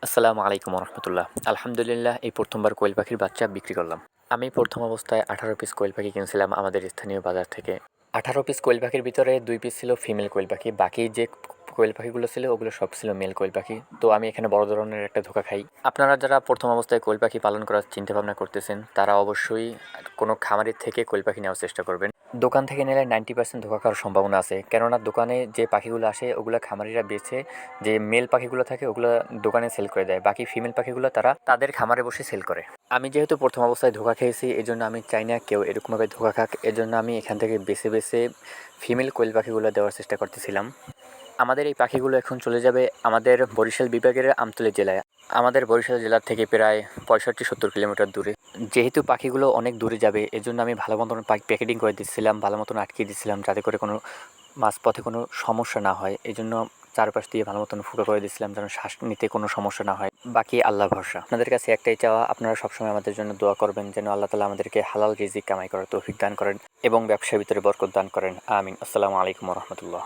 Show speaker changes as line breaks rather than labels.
আসসালামু আলাইকুম রহমতুল্লাহ। আলহামদুলিল্লাহ, এই প্রথমবার কোয়েল পাখির বাচ্চা বিক্রি করলাম। আমি প্রথম অবস্থায় 18 পিস কোয়েল পাখি কিনছিলাম আমাদের স্থানীয় বাজার থেকে। 18 পিস কোয়েল পাখির ভিতরে 2 পিস ছিল ফিমেল কোয়েল পাখি, বাকি যে কোয়েল পাখিগুলো ছিল ওগুলো সব ছিল মেল কোয়েল পাখি। তো আমি এখানে বড় ধরনের একটা ধোঁকা খাই। আপনারা যারা প্রথম অবস্থায় কোয়েল পাখি পালন করার চিন্তাভাবনা করতেছেন তারা অবশ্যই কোনো খামারের থেকে কোয়েল পাখি নেওয়ার চেষ্টা করবেন। দোকান থেকে নিলে 90% ধোঁকা খাওয়ার সম্ভাবনা আছে, কেননা দোকানে যে পাখিগুলো আসে ওগুলো খামারিরা বেছে যে মেল পাখিগুলো থাকে ওগুলো দোকানে সেল করে দেয়, বাকি ফিমেল পাখিগুলো তারা তাদের খামারে বসে সেল করে। আমি যেহেতু প্রথম অবস্থায় ধোঁকা খেয়েছি এজন্য আমি চাই না কেউ এরকমভাবে ধোঁকা খাক, এজন্য আমি এখান থেকে বেছে বেছে ফিমেল কোয়েল পাখিগুলো দেওয়ার চেষ্টা করতেছিলাম। আমাদের এই পাখিগুলো এখন চলে যাবে আমাদের বরিশাল বিভাগের আমতলী জেলায়। আমাদের বরিশাল জেলার থেকে প্রায় 65-70 কিলোমিটার দূরে। যেহেতু পাখিগুলো অনেক দূরে যাবে এজন্য আমি ভালো মতন প্যাকেটিং করে দিচ্ছিলাম, ভালো মতন আটকিয়ে দিচ্ছিলাম যাতে করে কোনো মাঝপথে কোনো সমস্যা না হয়। এজন্য চারপাশ দিয়ে ভালো মতন ফুটো করে দিচ্ছিলাম যেন শ্বাস নিতে কোনো সমস্যা না হয়। বাকি আল্লাহ ভরসা। আপনাদের কাছে একটাই চাওয়া, আপনারা সবসময় আমাদের জন্য দোয়া করবেন যেন আল্লাহ তাআলা আমাদেরকে হালাল রিজিক কামাই করার তৌফিক দান করেন এবং ব্যবসার ভিতরে বরকত দান করেন। আমিন। আসসালামু আলাইকুম রহমতুল্লাহ।